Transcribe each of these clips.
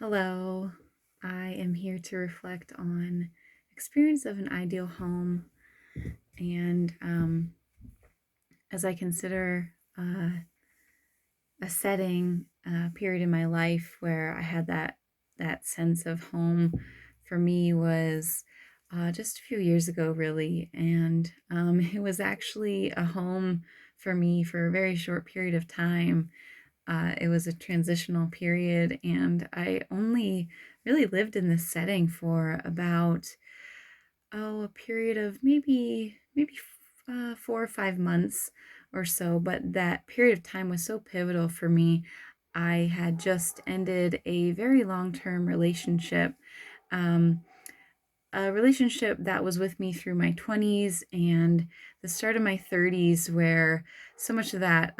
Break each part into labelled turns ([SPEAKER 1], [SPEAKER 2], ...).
[SPEAKER 1] Hello, I am here to reflect on experience of an ideal home and as I consider a setting, period in my life where I had that sense of home for me was just a few years ago, really, and it was actually a home for me for a very short period of time. It was a transitional period, and I only really lived in this setting for about a period of maybe 4 or 5 months or so. But that period of time was so pivotal for me. I had just ended a very long-term relationship. Um, a relationship that was with me through my 20s and the start of my 30s, where so much of that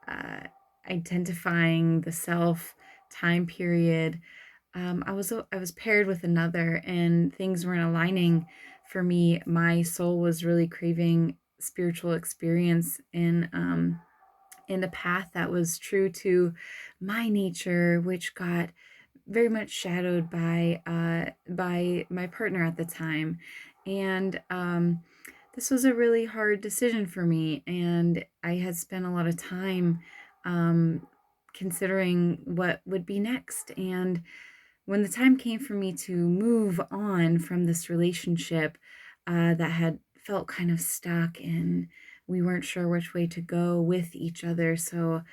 [SPEAKER 1] uh, identifying the self time period, I was paired with another, and things weren't aligning for me. My soul was really craving spiritual experience in a path that was true to my nature, which got very much shadowed by my partner at the time. And this was a really hard decision for me, and I had spent a lot of time um, considering what would be next. And when the time came for me to move on from this relationship that had felt kind of stuck, and we weren't sure which way to go with each other, so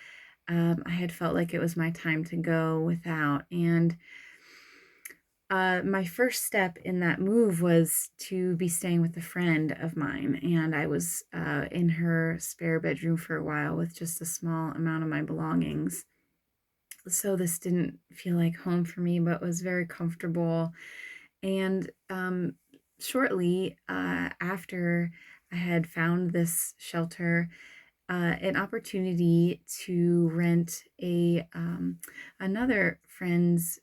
[SPEAKER 1] I had felt like it was my time to go without. And my first step in that move was to be staying with a friend of mine, and I was in her spare bedroom for a while with just a small amount of my belongings. So this didn't feel like home for me, but was very comfortable. And shortly after I had found this shelter, an opportunity to rent a another friend's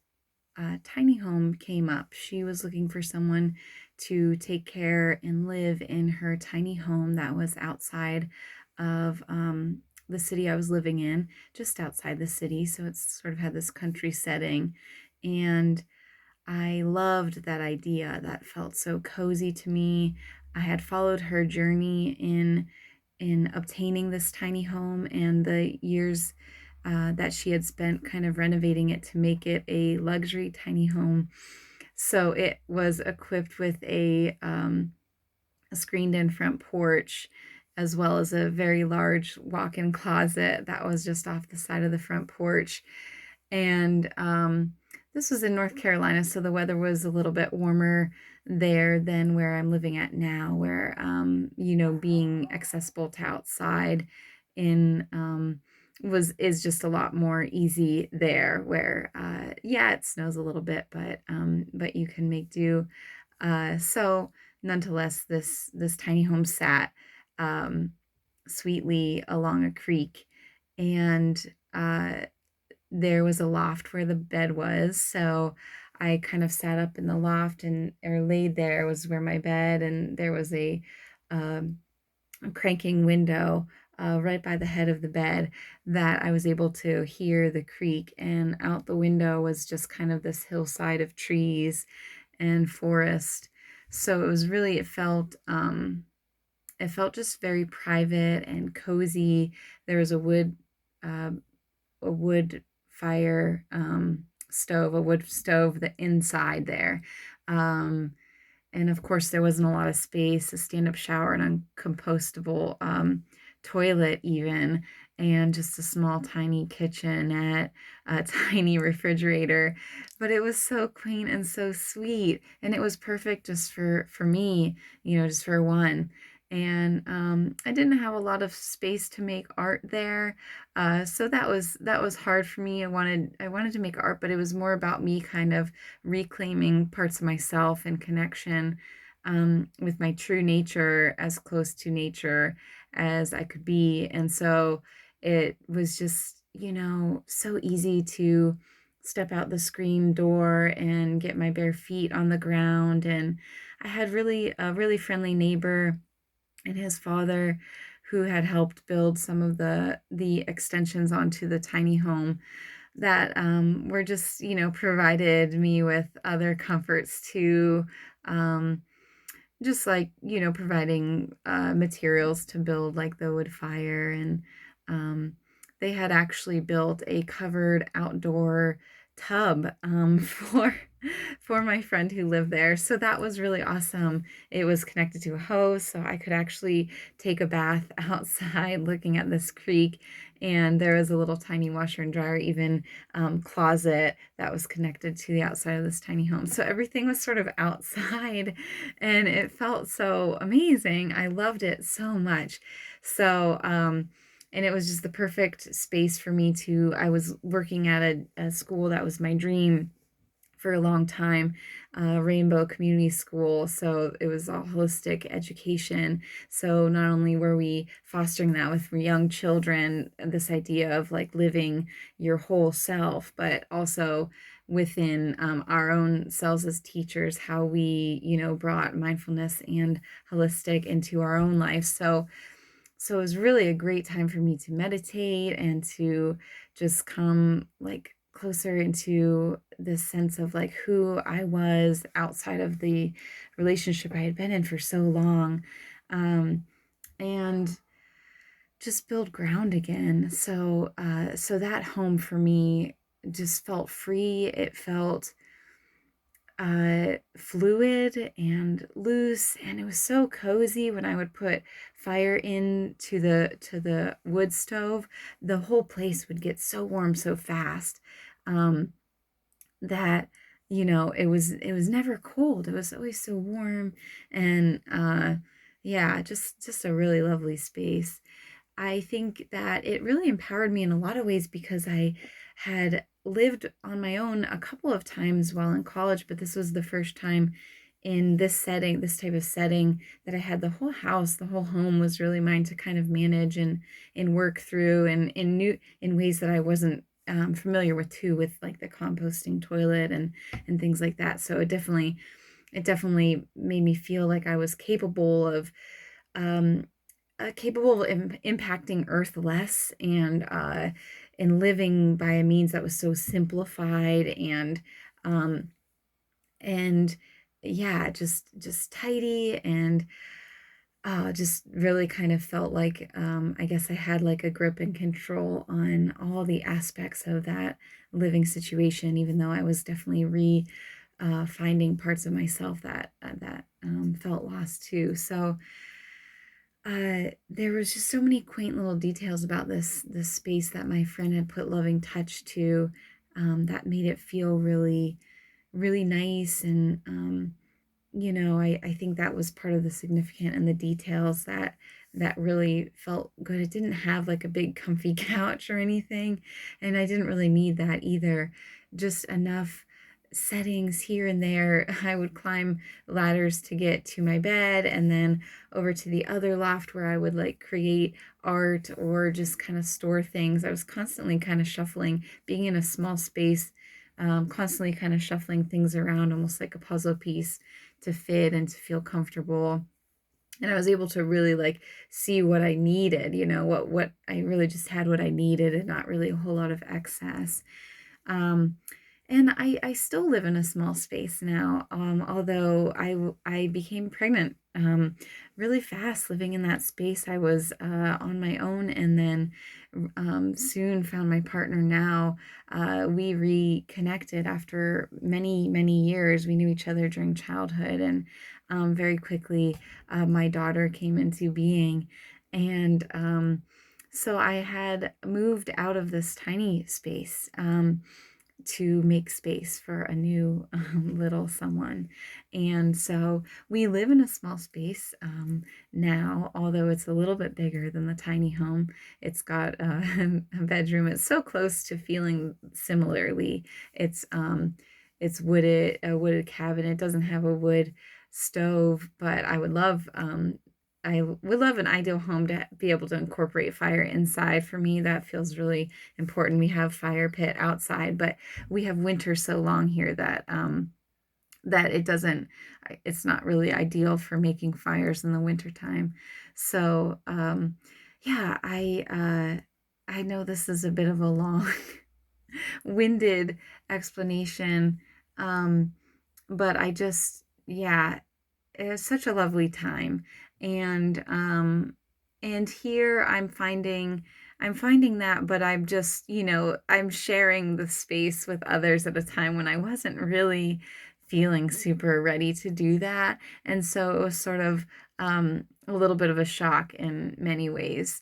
[SPEAKER 1] tiny home came up. She was looking for someone to take care and live in her tiny home that was outside of the city I was living in, just outside the city. So it's sort of had this country setting. And I loved that idea. That felt so cozy to me. I had followed her journey in obtaining this tiny home and the years that she had spent kind of renovating it to make it a luxury tiny home. So it was equipped with a screened-in front porch, as well as a very large walk-in closet that was just off the side of the front porch. And this was in North Carolina, so the weather was a little bit warmer there than where I'm living at now, where being accessible to outside in was is just a lot more easy there. Where yeah, it snows a little bit, but you can make do. So nonetheless, this tiny home sat um, sweetly along a creek, and there was a loft where the bed was. So I kind of sat up in the loft and or laid there was where my bed, and there was um, a cranking window right by the head of the bed that I was able to hear the creek, and out the window was just kind of this hillside of trees and forest. So it felt just very private and cozy. There was uh, a wood fire stove, a wood stove the inside there. Um, and of course, there wasn't a lot of space, a stand-up shower, and uncompostable toilet even, and just a small, tiny kitchenette, a tiny refrigerator. But it was so quaint and so sweet, and it was perfect just for me, just for one. And I didn't have a lot of space to make art there, so that was hard for me. I wanted to make art, but it was more about me kind of reclaiming parts of myself and connection with my true nature, as close to nature as I could be. And so it was just, so easy to step out the screen door and get my bare feet on the ground. And I had a really friendly neighbor and his father who had helped build some of the extensions onto the tiny home. were just, provided me with other comforts too. Um, just like, providing materials to build like the wood fire. And um, they had actually built a covered outdoor tub for my friend who lived there. So that was really awesome. It was connected to a hose, so I could actually take a bath outside looking at this creek. And there was a little tiny washer and dryer, even closet that was connected to the outside of this tiny home. So everything was sort of outside, and it felt so amazing. I loved it so much. So, and it was just the perfect space for me to. I was working at a school that was my dream for a long time, Rainbow Community School. So it was all holistic education. So not only were we fostering that with young children, this idea of like living your whole self, but also within our own selves as teachers, how we, brought mindfulness and holistic into our own life. So it was really a great time for me to meditate and to just come like closer into this sense of like who I was outside of the relationship I had been in for so long. Um, and just build ground again. So that home for me just felt free. It felt fluid and loose, and it was so cozy. When I would put fire into the wood stove, the whole place would get so warm so fast, um, that it was never cold. It was always so warm. And yeah, just a really lovely space. I think that it really empowered me in a lot of ways because I had lived on my own a couple of times while in college, but this was the first time in this setting, this type of setting, that I had the whole house, the whole home was really mine to kind of manage and work through, and in ways that I wasn't familiar with too, with like the composting toilet and things like that. So it definitely made me feel like I was um, capable of impacting Earth less, and living by a means that was so simplified um, and yeah, just tidy, and just really kind of felt like I guess I had like a grip and control on all the aspects of that living situation, even though I was definitely finding parts of myself that felt lost too. So there was just so many quaint little details about this space that my friend had put loving touch to, that made it feel really, really nice. And I think that was part of the significant and the details that really felt good. It didn't have like a big comfy couch or anything, and I didn't really need that either. Just enough settings here and there. I would climb ladders to get to my bed, and then over to the other loft where I would like create art or just kind of store things. I was constantly kind of shuffling, being in a small space, constantly kind of shuffling things around, almost like a puzzle piece to fit and to feel comfortable. And I was able to really like see what I needed, what I really just had what I needed, and not really a whole lot of excess. Um, and I still live in a small space now, although I became pregnant really fast living in that space. I was on my own, and then soon found my partner now. We reconnected after many, many years. We knew each other during childhood, and very quickly my daughter came into being. And so I had moved out of this tiny space to make space for a new little someone. And so we live in a small space now, although it's a little bit bigger than the tiny home. It's got a bedroom. It's so close to feeling similarly. It's wooded, a wooded cabin. It doesn't have a wood stove, but I would love an ideal home to be able to incorporate fire inside. For me, that feels really important. We have fire pit outside, but we have winter so long here that it's not really ideal for making fires in the wintertime. So yeah, I know this is a bit of a long winded explanation. Um, but I just, yeah, it was such a lovely time. And and here I'm finding that, but I'm just, I'm sharing the space with others at a time when I wasn't really feeling super ready to do that. And so it was sort of a little bit of a shock in many ways,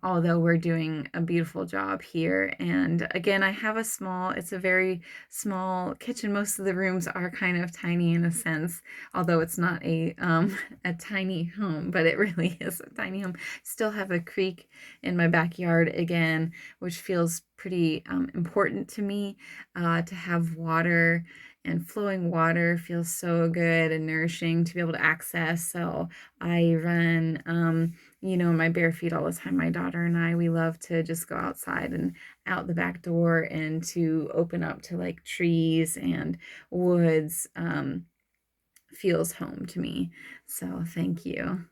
[SPEAKER 1] although we're doing a beautiful job here. And again, it's a very small kitchen. Most of the rooms are kind of tiny in a sense, although it's not a tiny home, but it really is a tiny home. Still have a creek in my backyard again, which feels pretty important to me, to have water. And flowing water feels so good and nourishing to be able to access. So I run my bare feet all the time. My daughter and I, we love to just go outside and out the back door and to open up to like trees and woods. Feels home to me. So thank you.